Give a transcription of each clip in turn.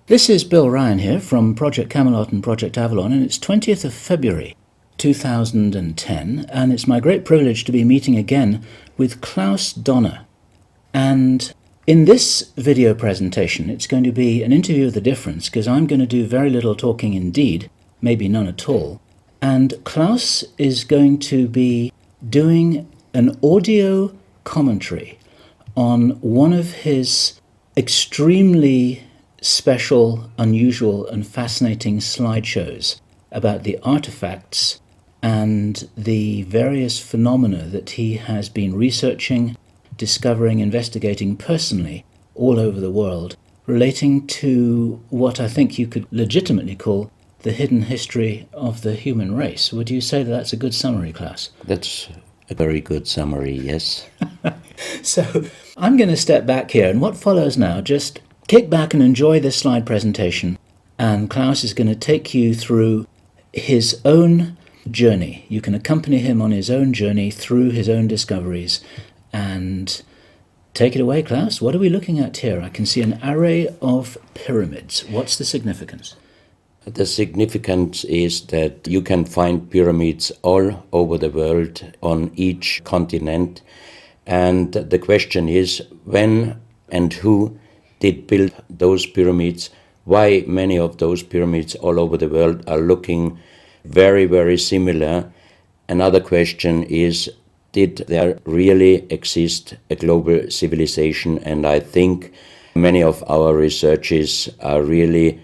This is Bill Ryan here from Project Camelot and Project Avalon, and it's 20th of February 2010, and it's my great privilege to be meeting again with Klaus Dona. And in this video presentation, it's going to be an interview of the difference, because I'm going to do very little talking indeed, maybe none at all. And Klaus is going to be doing an audio commentary on one of his extremely special, unusual and fascinating slideshows about the artifacts and the various phenomena that he has been researching, discovering, investigating personally all over the world, relating to what I think you could legitimately call the hidden history of the human race. Would you say that that's a good summary, Klaus? That's a very good summary, yes. So I'm going to step back here, and what follows now, just kick back and enjoy this slide presentation, and Klaus is going to take you through his own journey. You can accompany him on his own journey through his own discoveries. And take it away, Klaus. What are we looking at here? I can see an array of pyramids. What's the significance? The significance is that you can find pyramids all over the world, on each continent. And the question is, when and who did build those pyramids? Why many of those pyramids all over the world are looking very, very similar? Another question is, did there really exist a global civilization? And I think many of our researchers are really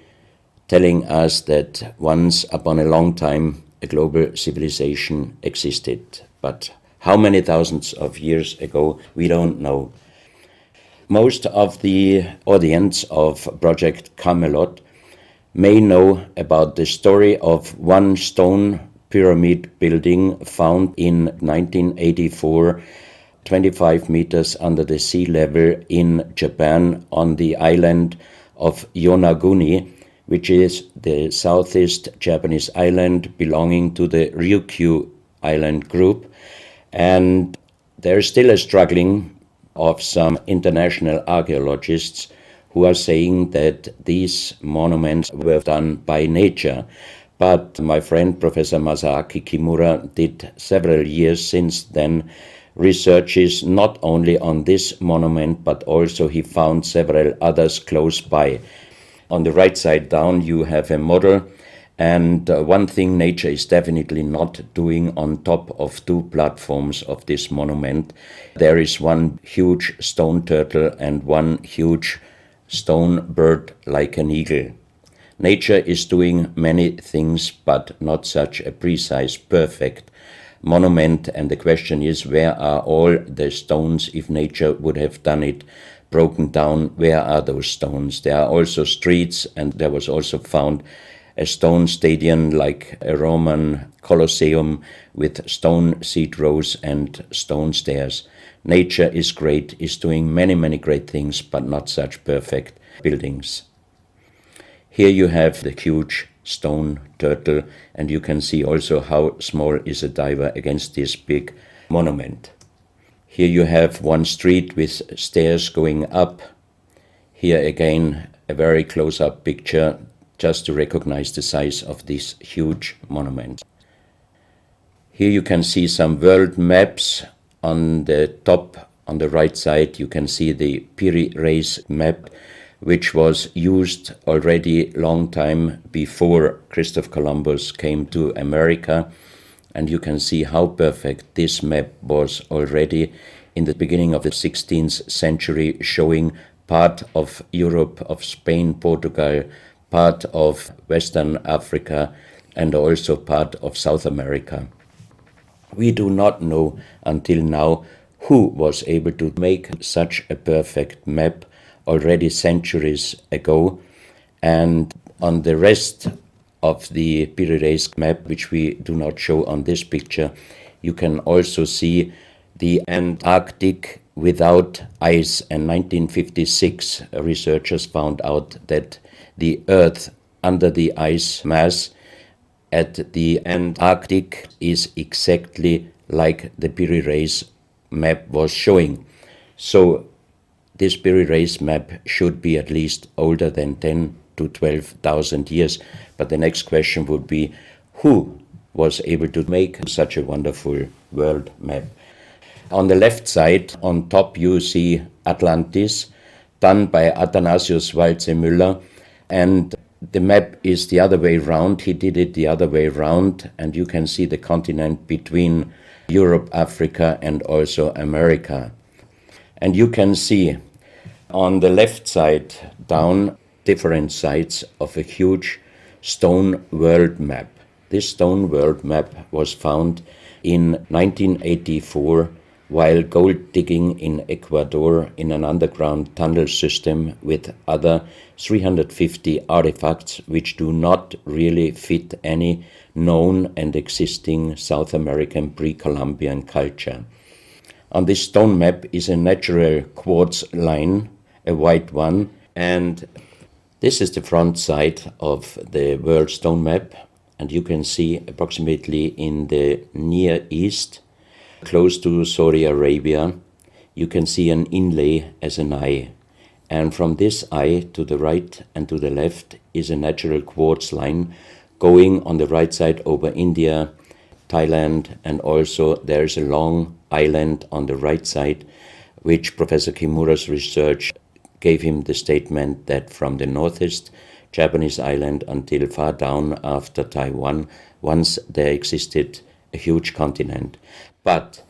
telling us that once upon a long time a global civilization existed. But how many thousands of years ago, we don't know. Most of the audience of Project Camelot may know about the story of one stone pyramid building found in 1984, 25 meters under the sea level in Japan, on the island of Yonaguni, which is the southeast Japanese island belonging to the Ryukyu island group. And there is still a struggling of some international archaeologists who are saying that these monuments were done by nature. But my friend Professor Masaaki Kimura did several years since then researches not only on this monument, but also he found several others close by. On the right side down you have a model, and one thing nature is definitely not doing on top of two platforms of this monument. There is one huge stone turtle and one huge stone bird like an eagle. Nature is doing many things, but not such a precise, perfect monument. And the question is, where are all the stones? If nature would have done it broken down, where are those stones? There are also streets, and there was also found a stone stadium like a Roman Colosseum with stone seat rows and stone stairs. Nature is great, is doing many, many great things, but not such perfect buildings. Here you have the huge stone turtle, and you can see also how small is a diver against this big monument. Here you have one street with stairs going up. Here again a very close-up picture just to recognize the size of this huge monument. Here you can see some world maps. On the top, on the right side, you can see the Piri Reis map, which was used already long time before Christopher Columbus came to America. And you can see how perfect this map was already in the beginning of the 16th century, showing part of Europe, of Spain, Portugal, part of Western Africa, and also part of South America. We do not know until now who was able to make such a perfect map already centuries ago. And on the rest of the Piri Reis map, which we do not show on this picture, you can also see the Antarctic without ice. In 1956, researchers found out that the Earth under the ice mass at the Antarctic is exactly like the Piri Reis map was showing. So this Piri Reis map should be at least older than 10 to 12,000 years. But the next question would be, who was able to make such a wonderful world map? On the left side, on top, you see Atlantis, done by Athanasius Walzemüller, and the map is the other way round. He did it the other way round, and you can see the continent between Europe, Africa, and also America. And you can see on the left side down different sides of a huge stone world map. This stone world map was found in 1984 while gold digging in Ecuador in an underground tunnel system with other 350 artifacts which do not really fit any known and existing South American pre-Columbian culture. On this stone map is a natural quartz line, a white one, and this is the front side of the world stone map, and you can see approximately in the Near East, close to Saudi Arabia, you can see an inlay as an eye. And from this eye to the right and to the left is a natural quartz line going on the right side over India, Thailand, and also there is a long island on the right side, which Professor Kimura's research gave him the statement that from the northeast Japanese island until far down after Taiwan, once there existed a huge continent. But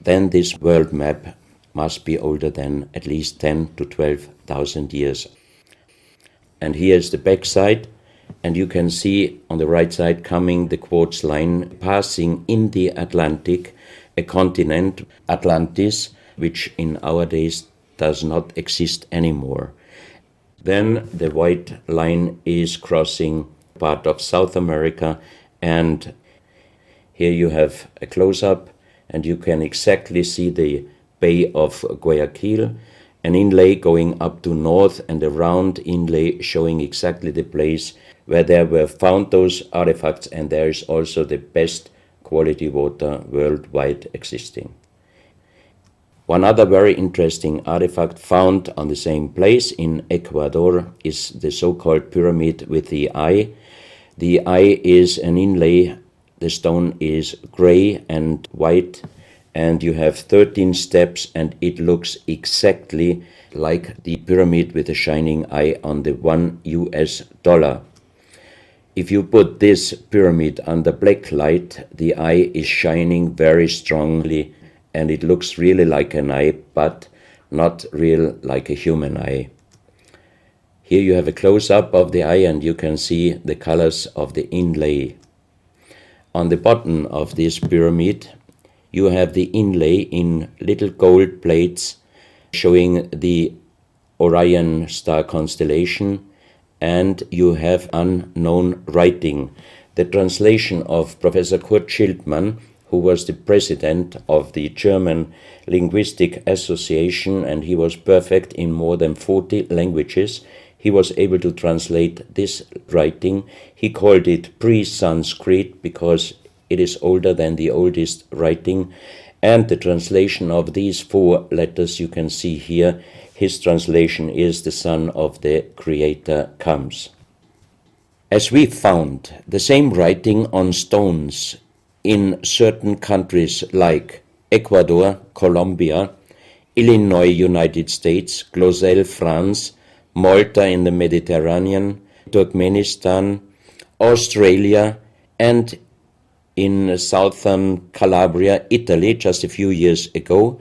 then this world map must be older than at least 10 to 12,000 years. And here's the back side, and you can see on the right side coming the quartz line passing in the Atlantic, a continent, Atlantis, which in our days does not exist anymore. Then the white line is crossing part of South America, and here you have a close-up, and you can exactly see the Bay of Guayaquil, an inlay going up to north, and a round inlay showing exactly the place where there were found those artifacts, and there is also the best quality water worldwide existing. One other very interesting artifact found on the same place in Ecuador is the so-called pyramid with the eye. The eye is an inlay. The stone is gray and white, and you have 13 steps, and it looks exactly like the pyramid with a shining eye on the $1. If you put this pyramid under black light, the eye is shining very strongly, and it looks really like an eye, but not real like a human eye. Here you have a close-up of the eye, and you can see the colors of the inlay. On the bottom of this pyramid, you have the inlay in little gold plates showing the Orion star constellation, and you have unknown writing. The translation of Professor Kurt Schildmann, who was the president of the German Linguistic Association, and he was perfect in more than 40 languages. He was able to translate this writing. He called it pre-Sanskrit because it is older than the oldest writing. And the translation of these 4 letters you can see here, his translation is "the Son of the Creator comes." As we found the same writing on stones in certain countries like Ecuador, Colombia, Illinois, United States, Clausel, France, Malta in the Mediterranean, Turkmenistan, Australia, and in southern Calabria, Italy, just a few years ago.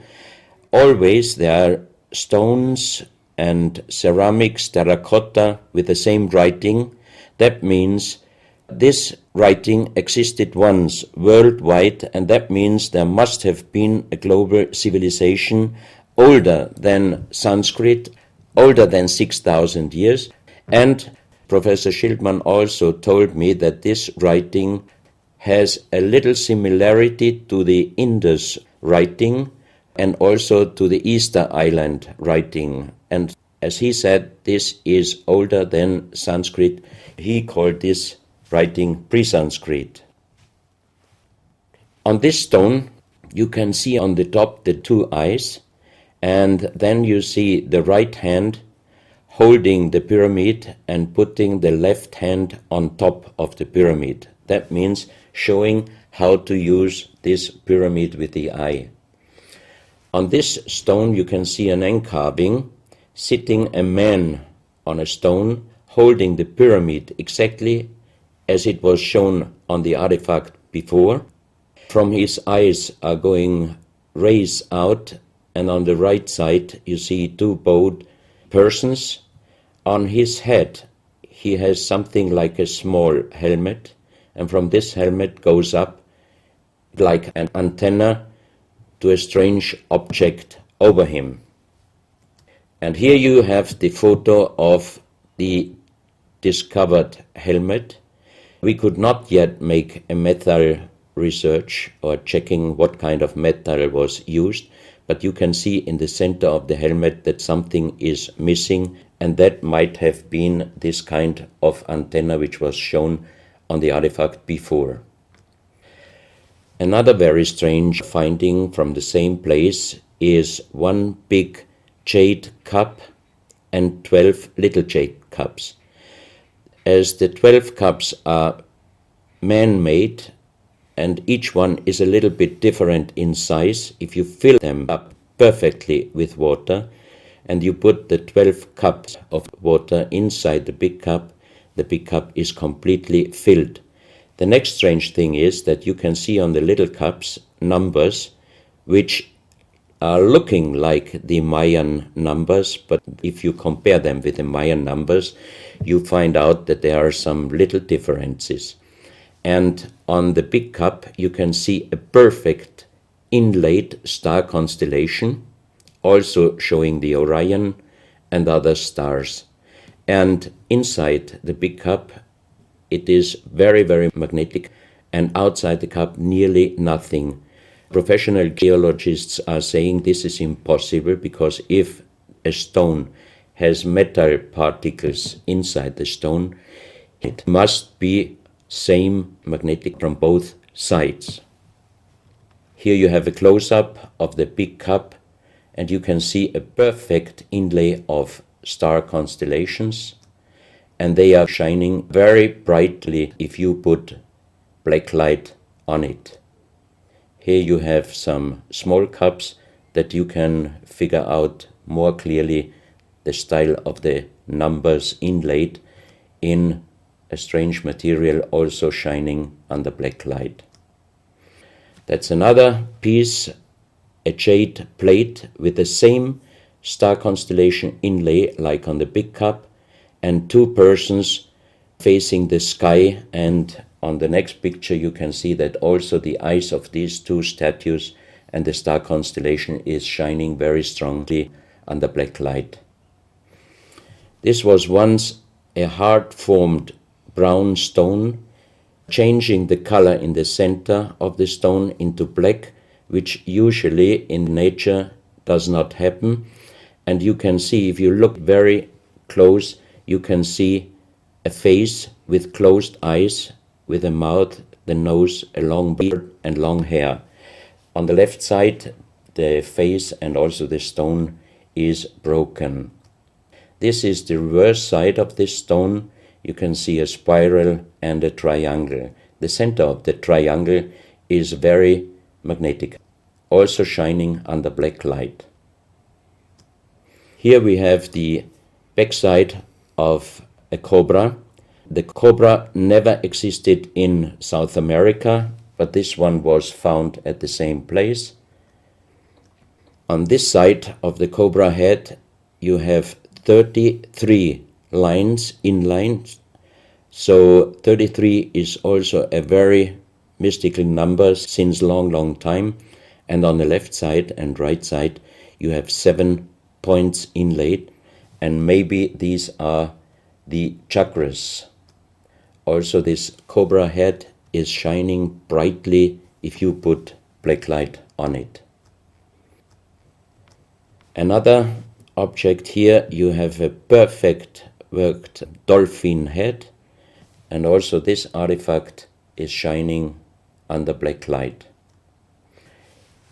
Always there are stones and ceramics, terracotta with the same writing. That means this writing existed once worldwide, and that means there must have been a global civilization older than Sanskrit, older than 6,000 years. And Professor Schildmann also told me that this writing has a little similarity to the Indus writing and also to the Easter Island writing. And as he said, this is older than Sanskrit. He called this writing pre-Sanskrit. On this stone, you can see on the top the 2 eyes, and then you see the right hand holding the pyramid and putting the left hand on top of the pyramid. That means showing how to use this pyramid with the eye. On this stone you can see an encarving, sitting a man on a stone holding the pyramid exactly as it was shown on the artifact before. From his eyes are going rays out, and on the right side you see two bowed persons. On his head he has something like a small helmet, and from this helmet goes up like an antenna to a strange object over him. And here you have the photo of the discovered helmet. We could not yet make a metal research or checking what kind of metal was used, but you can see in the center of the helmet that something is missing, and that might have been this kind of antenna which was shown on the artifact before. Another very strange finding from the same place is one big jade cup and 12 little jade cups. As the 12 cups are man-made and each one is a little bit different in size, if you fill them up perfectly with water and you put the 12 cups of water inside the big cup is completely filled. The next strange thing is that you can see on the little cups numbers which are looking like the Mayan numbers, but if you compare them with the Mayan numbers, you find out that there are some little differences. And on the big cup you can see a perfect inlaid star constellation, also showing the Orion and other stars. And inside the big cup it is very, very magnetic, and outside the cup nearly nothing. Professional geologists are saying this is impossible because if a stone has metal particles inside the stone, it must be same magnetic from both sides. Here you have a close-up of the big cup and you can see a perfect inlay of star constellations, and they are shining very brightly if you put black light on it. Here you have some small cups that you can figure out more clearly the style of the numbers inlaid in a strange material also shining under black light. That's another piece, a jade plate with the same star constellation inlay like on the big cup, and two persons facing the sky, and on the next picture you can see that also the eyes of these two statues and the star constellation is shining very strongly under black light. This was once a hard-formed brown stone, changing the color in the center of the stone into black, which usually in nature does not happen. And you can see, if you look very close, you can see a face with closed eyes, with a mouth, the nose, a long beard and long hair. On the left side, the face and also the stone is broken. This is the reverse side of this stone. You can see a spiral and a triangle. The center of the triangle is very magnetic, also shining under black light. Here we have the backside of a cobra. The cobra never existed in South America, but this one was found at the same place. On this side of the cobra head you have 33 lines, inlines. So 33 is also a very mystical number since long time. And on the left side and right side you have 7 points inlaid, and maybe these are the chakras. Also this cobra head is shining brightly if you put black light on it. Another object here, you have a perfect worked dolphin head, and also this artifact is shining under black light.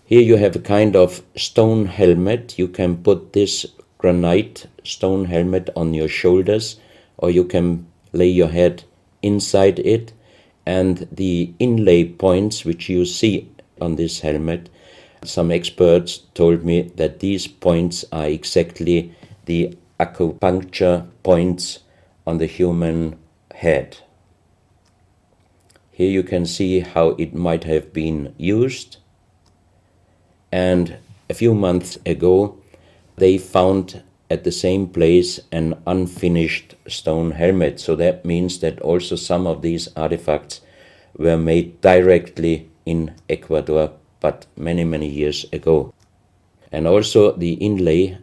Here you have a kind of stone helmet. You can put this granite stone helmet on your shoulders, or you can lay your head inside it, and the inlay points which you see on this helmet, some experts told me that these points are exactly the acupuncture points on the human head. Here you can see how it might have been used, and a few months ago they found at the same place an unfinished stone helmet. So that means that also some of these artifacts were made directly in Ecuador, but many, many years ago. And also the inlay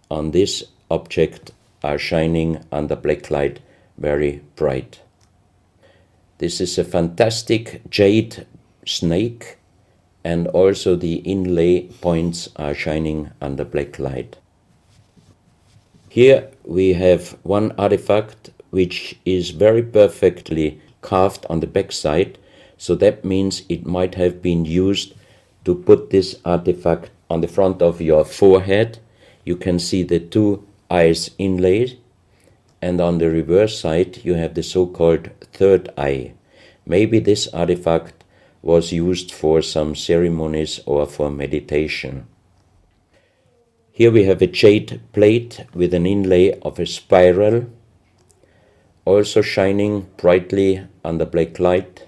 on this object are shining under black light very bright. This is a fantastic jade snake, and also the inlay points are shining under black light. Here we have one artifact which is very perfectly carved on the back side, so that means it might have been used to put this artifact on the front of your forehead. You can see the two eyes inlaid, and on the reverse side you have the so-called third eye. Maybe this artifact was used for some ceremonies or for meditation. Here we have a jade plate with an inlay of a spiral, also shining brightly under black light.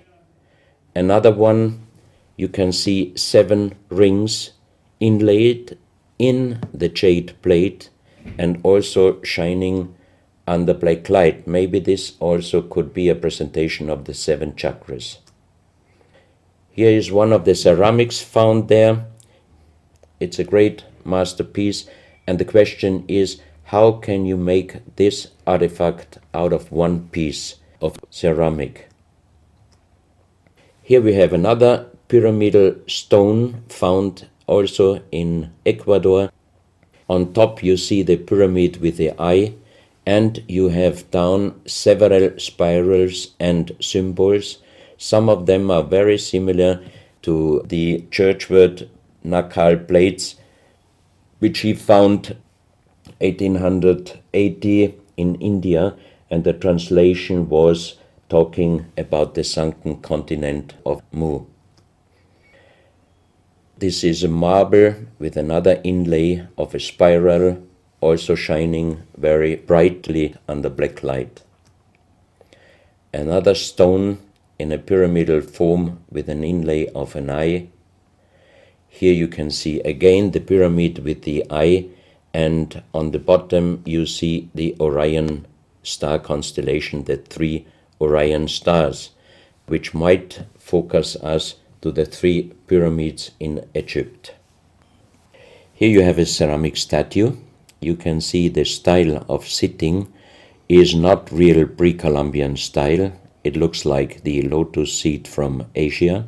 Another one, you can see 7 rings inlaid in the jade plate and also shining under black light. Maybe this also could be a presentation of the 7 chakras. Here is one of the ceramics found there. It's a great masterpiece, and the question is, how can you make this artifact out of one piece of ceramic? Here we have another pyramidal stone found also in Ecuador. On top you see the pyramid with the eye, and you have down several spirals and symbols. Some of them are very similar to the churchward Nakal plates, which he found 1880 in India, and the translation was talking about the sunken continent of Mu. This is a marble with another inlay of a spiral, also shining very brightly under black light. Another stone in a pyramidal form with an inlay of an eye. Here you can see again the pyramid with the eye, and on the bottom you see the Orion star constellation, the 3 Orion stars, which might focus us to the 3 pyramids in Egypt. Here you have a ceramic statue. You can see the style of sitting is not real pre-Columbian style. It looks like the lotus seat from Asia.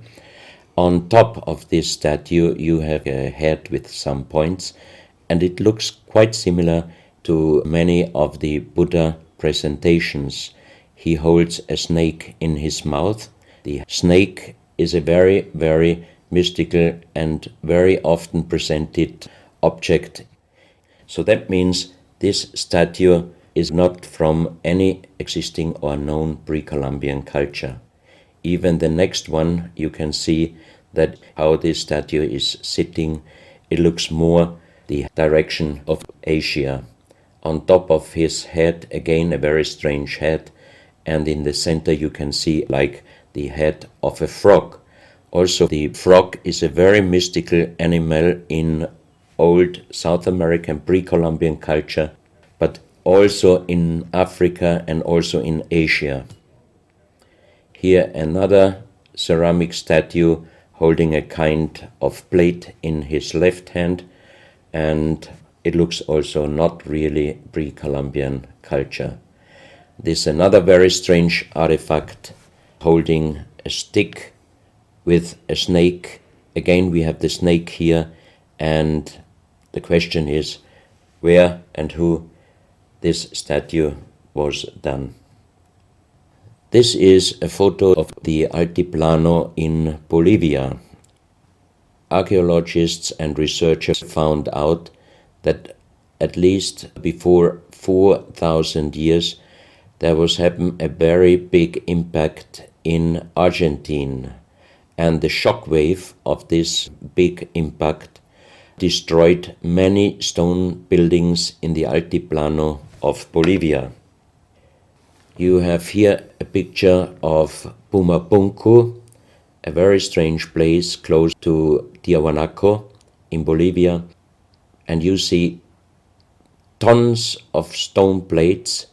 On top of this statue you have a head with some points, and it looks quite similar to many of the Buddha presentations. He holds a snake in his mouth. The snake is a very, very mystical and very often presented object. So that means this statue is not from any existing or known pre-Columbian culture. Even the next one, you can see that how this statue is sitting, it looks more the direction of Asia. On top of his head, again a very strange head, and in the center you can see like the head of a frog. Also, the frog is a very mystical animal in old South American pre-Columbian culture, but also in Africa and also in Asia. Here another ceramic statue holding a kind of plate in his left hand, and it looks also not really pre-Columbian culture. This is another very strange artifact holding a stick with a snake. Again we have the snake here, and the question is where and who this statue was done. This is a photo of the Altiplano in Bolivia. Archaeologists and researchers found out that at least before 4,000 years, there was happened a very big impact in Argentina, and the shock wave of this big impact destroyed many stone buildings in the Altiplano of Bolivia. You have here a picture of Pumapunku, a very strange place close to Tiahuanaco in Bolivia, and you see tons of stone plates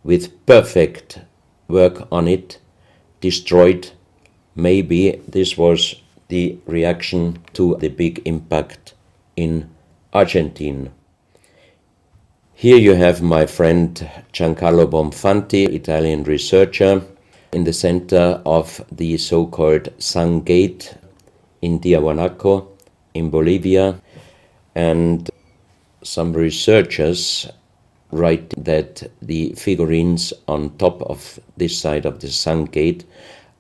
with perfect work on it destroyed. Maybe this was the reaction to the big impact in Argentina. Here you have my friend Giancarlo Bonfanti, Italian researcher, in the center of the so-called Sun Gate in Tiahuanaco in Bolivia. And some researchers write that the figurines on top of this side of the Sun Gate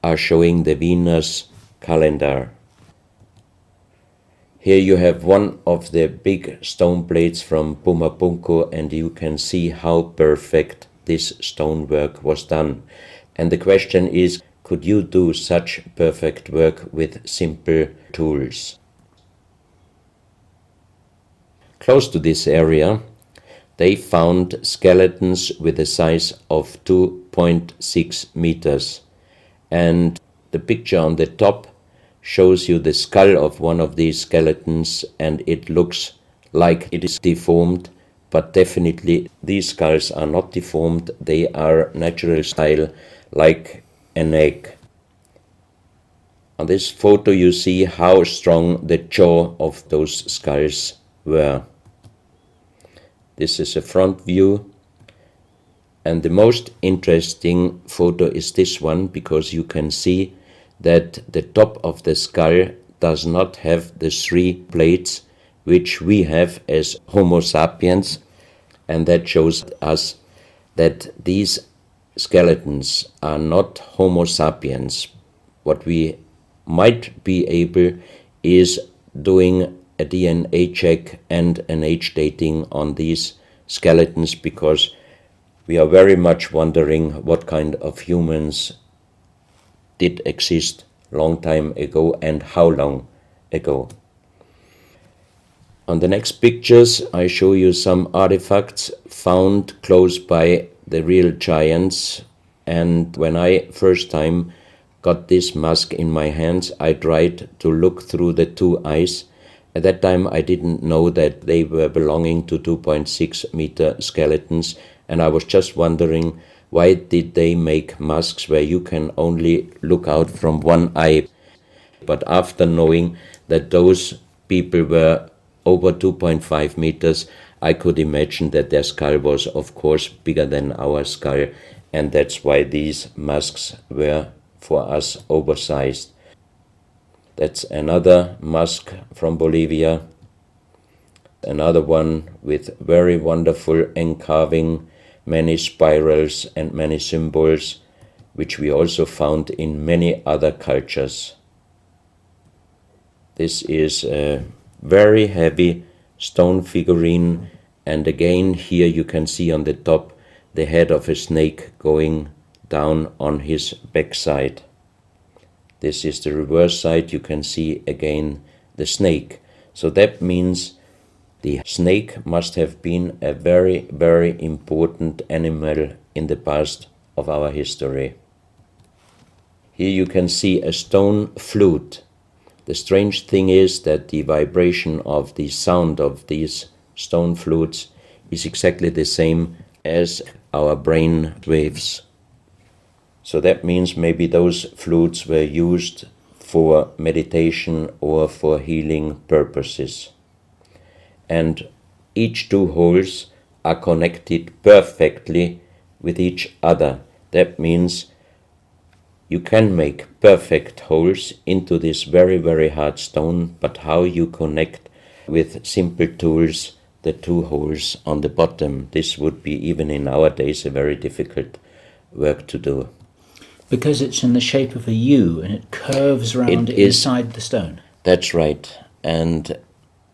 are showing the Venus calendar. Here you have one of the big stone plates from Pumapunku, and you can see how perfect this stonework was done. And the question is, could you do such perfect work with simple tools? Close to this area, they found skeletons with a size of 2.6 meters. And the picture on the top shows you the skull of one of these skeletons, and it looks like it is deformed, but definitely these skulls are not deformed. They are natural style, like an egg. On this photo you see how strong the jaw of those skulls were. This is a front view, and the most interesting photo is this one, because you can see that the top of the skull does not have the three plates which we have as Homo sapiens, and that shows us that these skeletons are not Homo sapiens. What we might be able is doing a DNA check and an age dating on these skeletons, because we are very much wondering what kind of humans did exist long time ago and how long ago. On the next pictures I show you some artifacts found close by the real giants, and when I first time got this mask in my hands, I tried to look through the two eyes. At that time I didn't know that they were belonging to 2.6 meter skeletons, and I was just wondering, why did they make masks where you can only look out from one eye? But after knowing that those people were over 2.5 meters, I could imagine that their skull was of course bigger than our skull, and that's why these masks were for us oversized. That's another mask from Bolivia, another one with very wonderful encarving, many spirals and many symbols, which we also found in many other cultures. This is a very heavy stone figurine, and again here you can see on the top the head of a snake going down on his backside. This is the reverse side. You can see again the snake. So that means the snake must have been a very, very important animal in the past of our history. Here you can see a stone flute. The strange thing is that the vibration of the sound of these stone flutes is exactly the same as our brain waves. So that means maybe those flutes were used for meditation or for healing purposes. And each two holes are connected perfectly with each other. That means you can make perfect holes into this very, very hard stone, but how you connect with simple tools the two holes on the bottom, this would be even in our days a very difficult work to do. Because it's in the shape of a U and it curves around inside the stone. That's right. And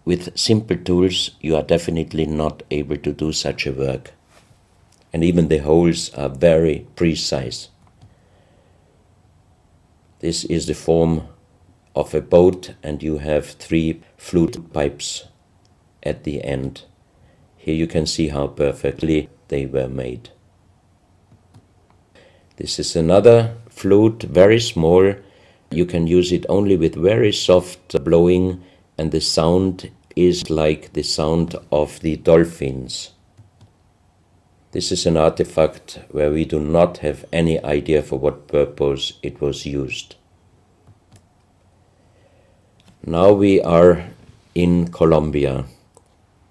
With simple tools, you are definitely not able to do such a work. And even the holes are very precise. This is the form of a boat, and you have 3 flute pipes at the end. Here you can see how perfectly they were made. This is another flute, very small. You can use it only with very soft blowing, and the sound is like the sound of the dolphins. This is an artifact where we do not have any idea for what purpose it was used. Now we are in Colombia.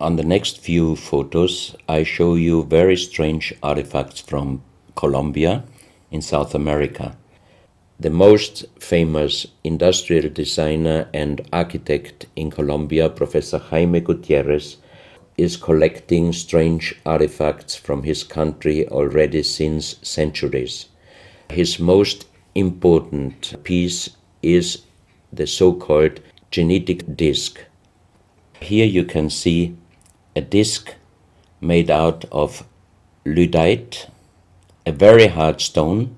On the next few photos, I show you very strange artifacts from Colombia in South America. The most famous industrial designer and architect in Colombia, Professor Jaime Gutierrez, is collecting strange artifacts from his country already since centuries. His most important piece is the so-called genetic disc. Here you can see a disc made out of lyddite, a very hard stone.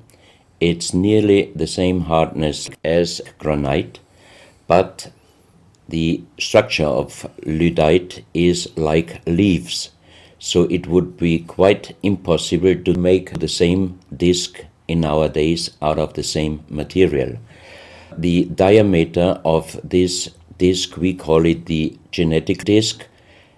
It's nearly the same hardness as granite, but the structure of lyddite is like leaves, so it would be quite impossible to make the same disc in nowadays out of the same material. The diameter of this disc, we call it the genetic disc,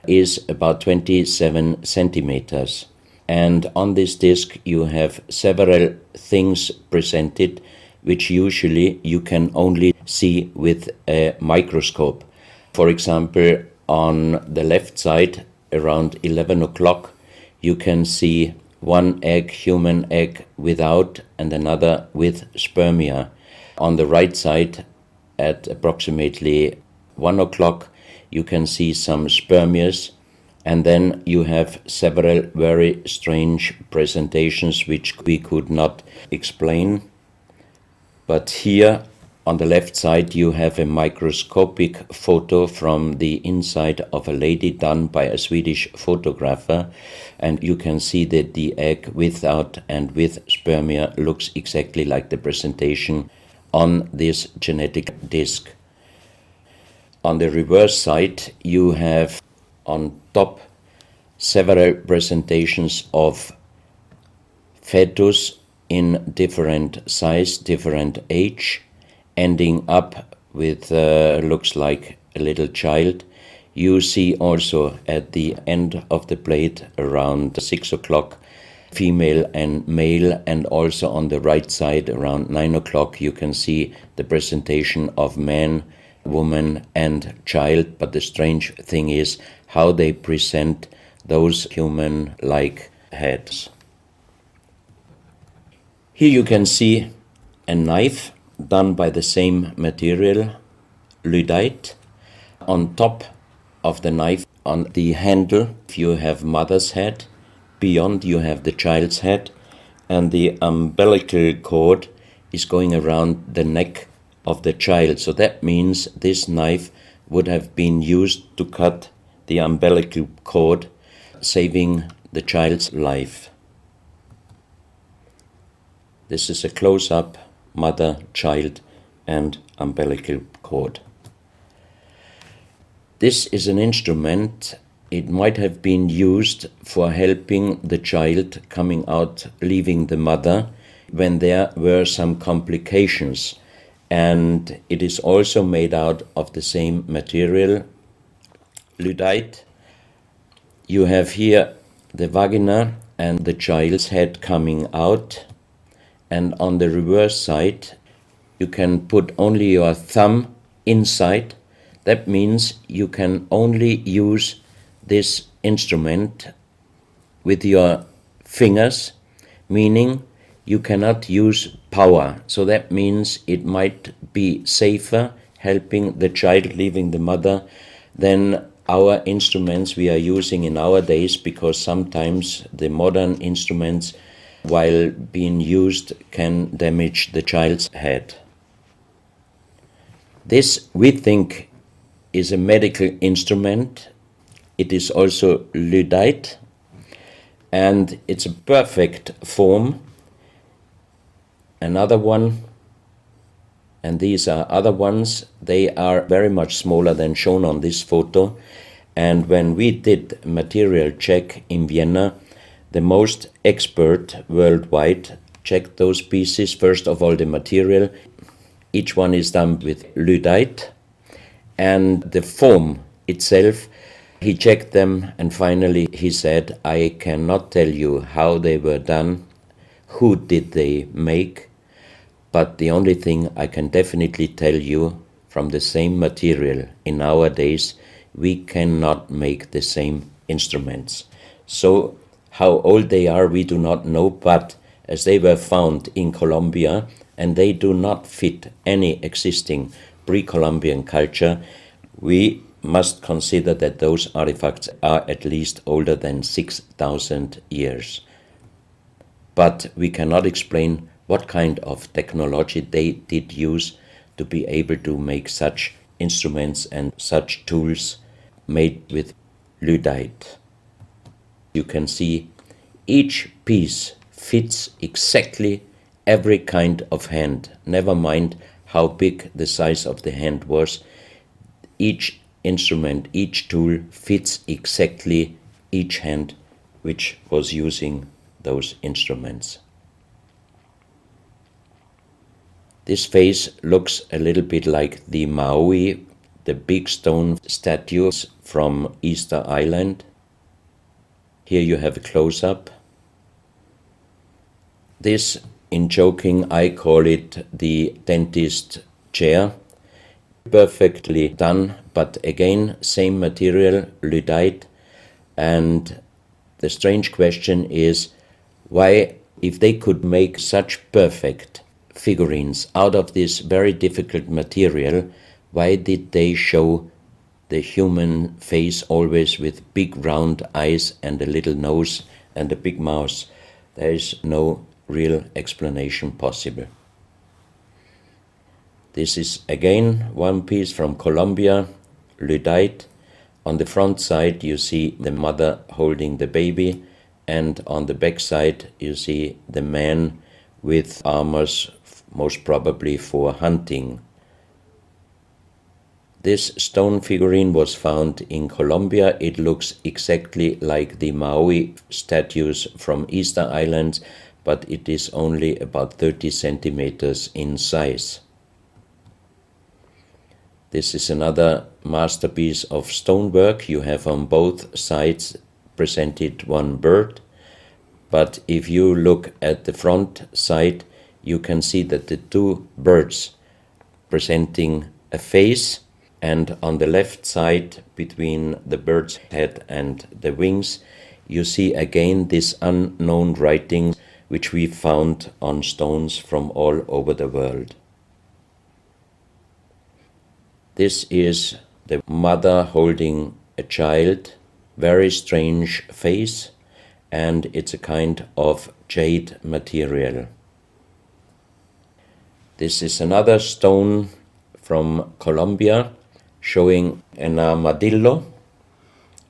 is about 27 centimeters. And on this disc you have several things presented which usually you can only see with a microscope. For example, on the left side, around 11 o'clock, you can see one egg, human egg, without, and another with spermia. On the right side, at approximately 1 o'clock, you can see some spermias, and then you have several very strange presentations which we could not explain. But here on the left side you have a microscopic photo from the inside of a lady done by a Swedish photographer, and you can see that the egg without and with spermia looks exactly like the presentation on this genetic disc. On the reverse side you have on top several presentations of fetus in different size, different age, ending up with looks like a little child. You see also at the end of the plate around 6 o'clock female and male, and also on the right side around 9 o'clock you can see the presentation of man, woman and child. But the strange thing is how they present those human-like heads. Here you can see a knife done by the same material, lyddite. On top of the knife, on the handle, you have mother's head. Beyond you have the child's head, and the umbilical cord is going around the neck of the child. So that means this knife would have been used to cut the umbilical cord, saving the child's life. This is a close-up mother, child, and umbilical cord. This is an instrument. It might have been used for helping the child coming out, leaving the mother, when there were some complications. And it is also made out of the same material, lyddite. You have here the vagina and the child's head coming out. And on the reverse side, you can put only your thumb inside. That means you can only use this instrument with your fingers, meaning you cannot use power. So that means it might be safer helping the child leaving the mother than our instruments we are using in our days, because sometimes the modern instruments, while being used, can damage the child's head. This, we think, is a medical instrument. It is also lyddite, and it's a perfect form. Another one, and these are other ones, they are very much smaller than shown on this photo. And when we did a material check in Vienna, the most expert worldwide checked those pieces. First of all, the material. Each one is done with lyddite, and the form itself, he checked them, and finally he said, I cannot tell you how they were done, who did they make, but the only thing I can definitely tell you, from the same material in our days, we cannot make the same instruments. So how old they are, we do not know, but as they were found in Colombia, and they do not fit any existing pre-Columbian culture, we must consider that those artifacts are at least older than 6,000 years. But we cannot explain what kind of technology they did use to be able to make such instruments and such tools made with lyddite. You can see each piece fits exactly every kind of hand, never mind how big the size of the hand was. Each instrument, each tool fits exactly each hand which was using those instruments. This face looks a little bit like the Maui, the big stone statues from Easter Island. Here you have a close-up. This, in joking, I call it the dentist chair. Perfectly done, but again, same material, lyddite. And the strange question is, why, if they could make such perfect figurines out of this very difficult material, why did they show the human face always with big round eyes and a little nose and a big mouth? There is no real explanation possible. This is again one piece from Colombia, lyddite. On the front side you see the mother holding the baby, and on the back side you see the man with armors, most probably for hunting. This stone figurine was found in Colombia. It looks exactly like the Maui statues from Easter Islands, but it is only about 30 centimeters in size. This is another masterpiece of stonework. You have on both sides presented one bird, but if you look at the front side, you can see that the two birds presenting a face, and on the left side, between the bird's head and the wings, you see again this unknown writing which we found on stones from all over the world. This is the mother holding a child, very strange face, and it's a kind of jade material. This is another stone from Colombia showing an armadillo.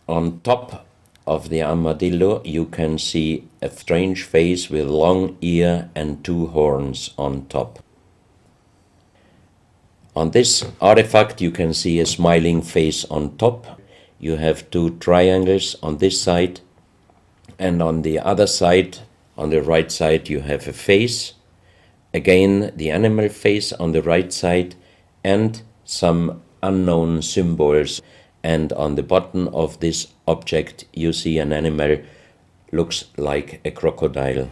On top of the armadillo you can see a strange face with long ear and two horns on top. On this artifact you can see a smiling face on top. You have two triangles on this side, and on the other side, on the right side, you have a face. Again, the animal face on the right side, and some unknown symbols. And on the bottom of this object you see an animal, looks like a crocodile.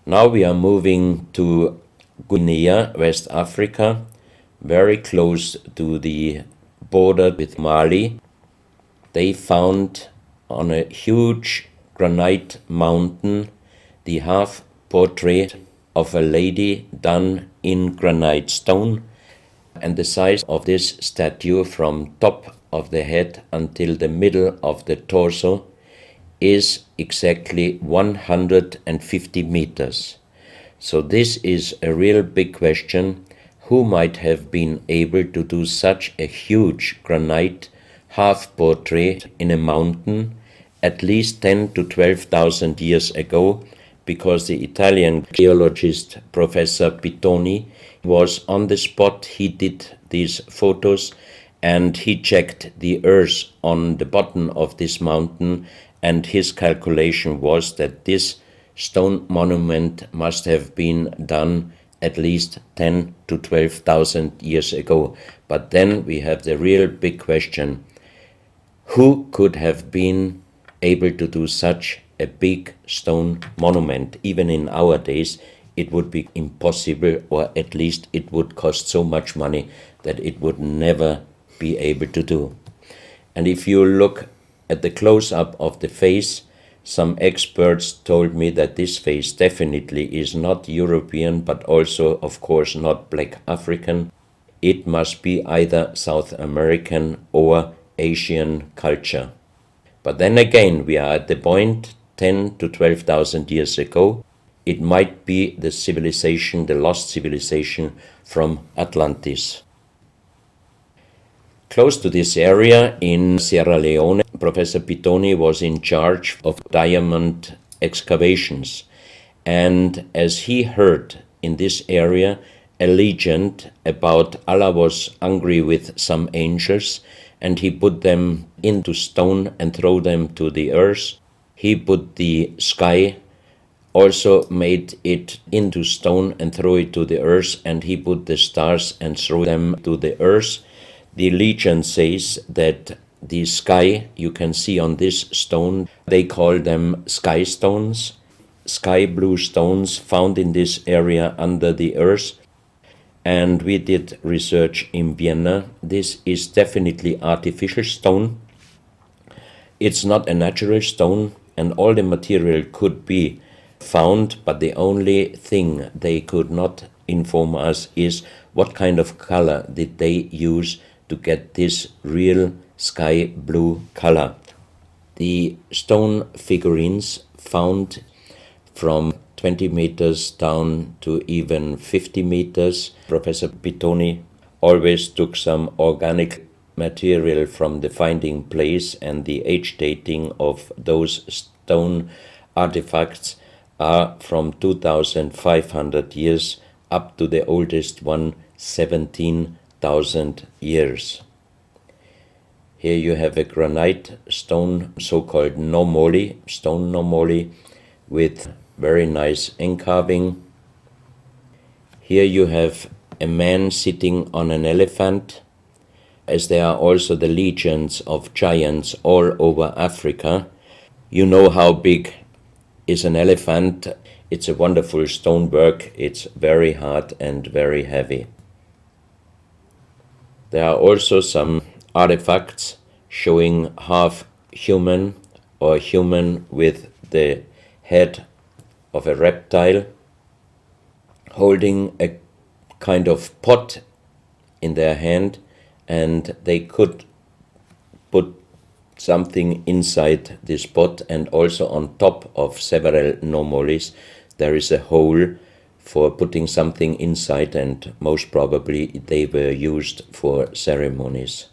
Now we are moving to Guinea, West Africa, very close to the border with Mali. They found on a huge granite mountain the half portrait of a lady done in granite stone, and the size of this statue from top of the head until the middle of the torso is exactly 150 meters. So this is a real big question. who might have been able to do such a huge granite half-portrait in a mountain at least 10 to 12,000 years ago, because the Italian geologist Professor Pittoni was on the spot. He did these photos and he checked the earth on the bottom of this mountain, and his calculation was that this stone monument must have been done at least 10 to 12,000 years ago. But then we have the real big question: who could have been able to do such a big stone monument? Even in our days, it would be impossible, or at least it would cost so much money that it would never be able to do. And if you look at the close-up of the face, some experts told me that this face definitely is not European, but also, of course, not Black African. It must be either South American or Asian culture. But then again, we are at the point 10 to 12,000 years ago. It might be the civilization, the lost civilization from Atlantis. Close to this area in Sierra Leone, Professor Pittoni was in charge of diamond excavations. And as he heard in this area a legend about Allah was angry with some angels, and he put them into stone and throw them to the earth. He put the sky, also made it into stone and throw it to the earth, and he put the stars and throw them to the earth. The legend says that the sky you can see on this stone, they call them sky stones, sky blue stones found in this area under the earth. And we did research in Vienna. This is definitely artificial stone. It's not a natural stone, and all the material could be found, but the only thing they could not inform us is what kind of color did they use to get this real sky blue color. The stone figurines found from 20 meters down to even 50 meters. Professor Pittoni always took some organic material from the finding place, and the age dating of those stone artifacts are from 2,500 years up to the oldest one, 17,000 years. Here you have a granite stone, so-called nomoli, stone nomoli, with very nice encarving. Here you have a man sitting on an elephant, as there are also the legends of giants all over Africa. You know how big is an elephant. It's a wonderful stonework. It's very hard and very heavy. There are also some artifacts showing half human or human with the head of a reptile, holding a kind of pot in their hand, and they could put something inside this pot, and also on top of several nomolis there is a hole for putting something inside, and most probably they were used for ceremonies.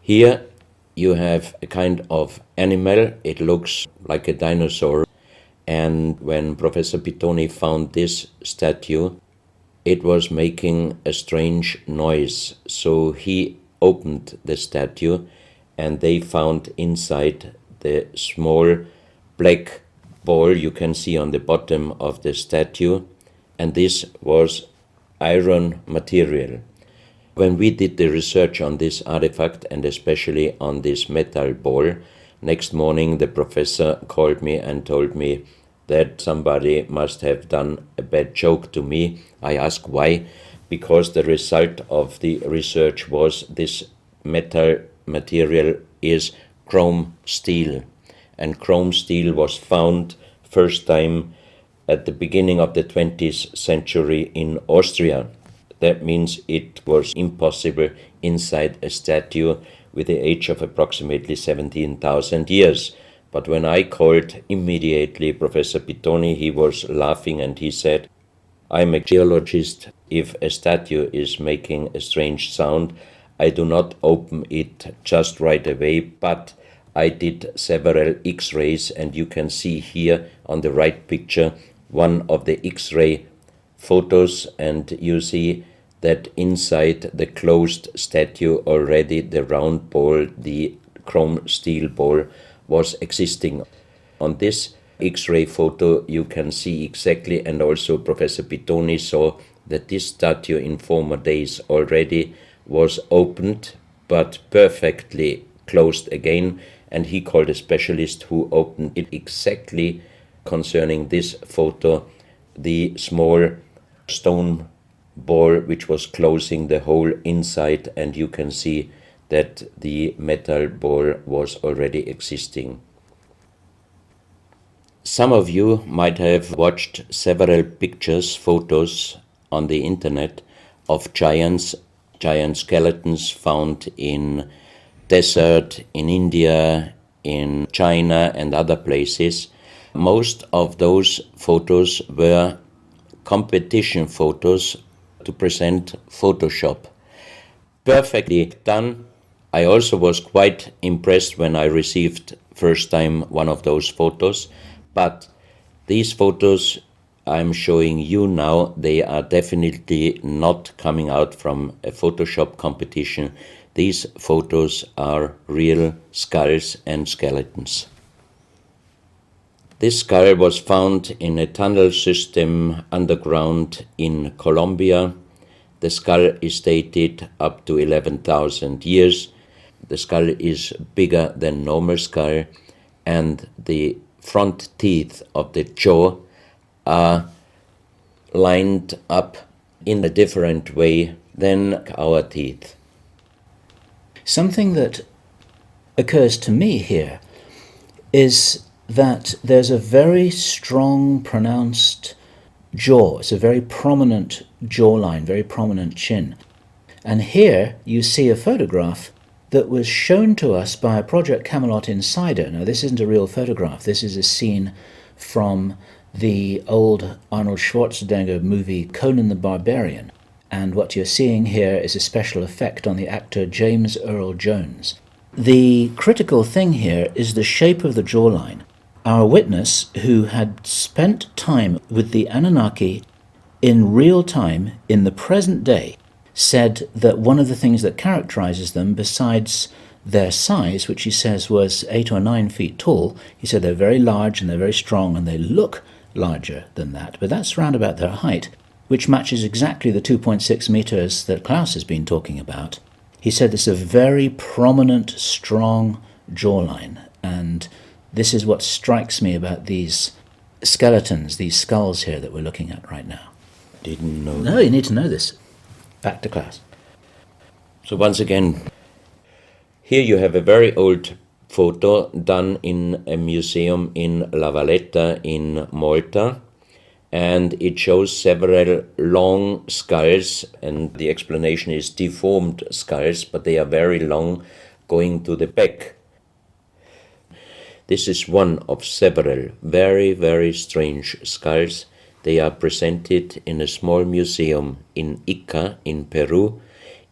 Here you have a kind of animal. It looks like a dinosaur. And when Professor Pittoni found this statue, it was making a strange noise. So he opened the statue, and they found inside the small black ball you can see on the bottom of the statue, and this was iron material. When we did the research on this artifact, and especially on this metal ball, next morning the professor called me and told me that somebody must have done a bad joke to me. I asked why, because the result of the research was this metal material is chrome steel, and chrome steel was found first time at the beginning of the 20th century in Austria. That means it was impossible inside a statue with the age of approximately 17,000 years. But when I called immediately Professor Pittoni, he was laughing and he said, "I'm a geologist. if a statue is making a strange sound, I do not open it just right away, but I did several X-rays, and you can see here on the right picture one of the X-ray photos, and you see that inside the closed statue already the round ball, the chrome steel ball, was existing. On this X-ray photo you can see exactly, and also Professor Pitoni saw, that this statue in former days already was opened but perfectly closed again, and he called a specialist who opened it exactly concerning this photo, the small stone ball which was closing the hole inside, and you can see that the metal ball was already existing. Some of you might have watched several pictures, photos on the internet of giant skeletons found in desert, in India, in China and other places. Most of those photos were competition photos to present Photoshop. Perfectly done. I also was quite impressed when I received first time one of those photos, but these photos I'm showing you now, they are definitely not coming out from a Photoshop competition. These photos are real skulls and skeletons. This skull was found in a tunnel system underground in Colombia. The skull is dated up to 11,000 years. The skull is bigger than normal skull, and the front teeth of the jaw are lined up in a different way than our teeth. Something that occurs to me here is that there's a very strong, pronounced jaw. It's a very prominent jawline, very prominent chin. And here you see a photograph that was shown to us by a Project Camelot insider. Now, this isn't a real photograph. This is a scene from the old Arnold Schwarzenegger movie Conan the Barbarian. And what you're seeing here is a special effect on the actor James Earl Jones. The critical thing here is the shape of the jawline. Our witness, who had spent time with the Anunaki in real time in the present day, said that one of the things that characterizes them, besides their size, which he says was 8 or 9 feet tall, he said they're very large and they're very strong and they look larger than that, but that's round about their height, which matches exactly the 2.6 meters that Klaus has been talking about. He said it's a very prominent, strong jawline, and this is what strikes me about these skeletons, these skulls here that we're looking at right now. Didn't know. No, you need to know this. Back to Klaus. So once again, here you have a very old photo done in a museum in La Valletta in Malta, and it shows several long skulls, and the explanation is deformed skulls, but they are very long, going to the back. This is one of several very, very strange skulls. They are presented in a small museum in Ica in Peru.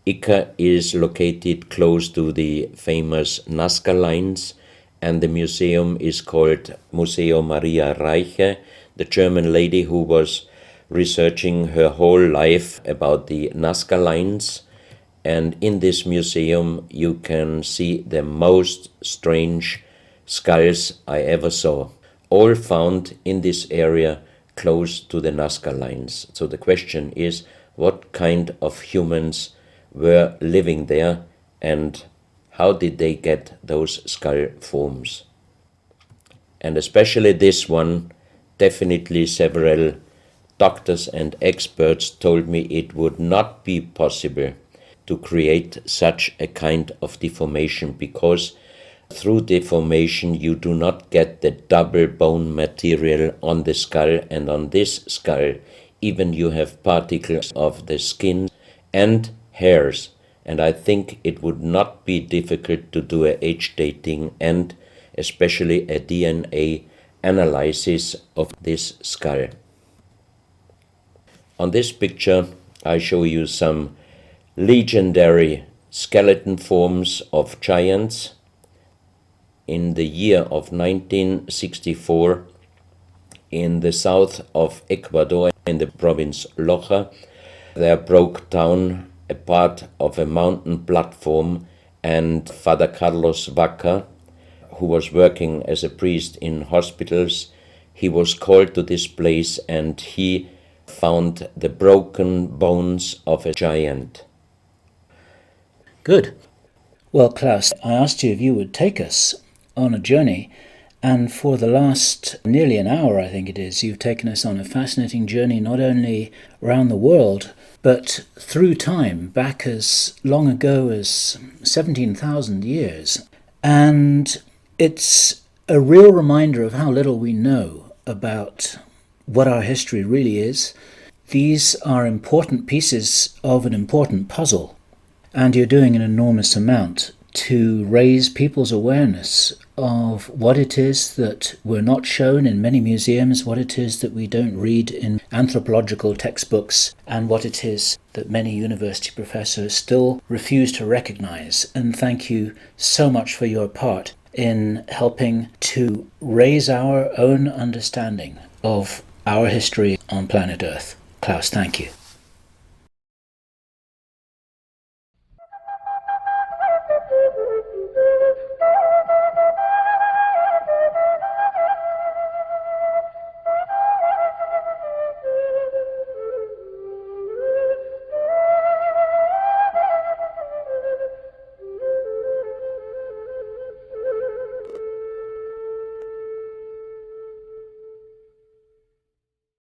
Ica is located close to the famous Nazca lines, and the museum is called Museo Maria Reiche, the German lady who was researching her whole life about the Nazca lines. And in this museum you can see the most strange skulls I ever saw, all found in this area close to the Nazca lines. So the question is, what kind of humans were living there, and how did they get those skull forms? And especially this one, definitely several doctors and experts told me it would not be possible to create such a kind of deformation, because through deformation you do not get the double bone material on the skull, and on this skull even you have particles of the skin and hairs, and I think it would not be difficult to do a age dating and especially a DNA analysis of this skull. On this picture I show you some legendary skeleton forms of giants. In the year of 1964, in the south of Ecuador, in the province Loja, there broke down a part of a mountain platform, and Father Carlos Vaca, who was working as a priest in hospitals, he was called to this place and he found the broken bones of a giant. Good. Well, Klaus, I asked you if you would take us on a journey, and for the last nearly an hour, I think it is, you've taken us on a fascinating journey not only around the world, but through time, back as long ago as 17,000 years. And it's a real reminder of how little we know about what our history really is. These are important pieces of an important puzzle, and you're doing an enormous amount to raise people's awareness of what it is that we're not shown in many museums, what it is that we don't read in anthropological textbooks, and what it is that many university professors still refuse to recognize. And thank you so much for your part in helping to raise our own understanding of our history on planet Earth. Klaus, thank you.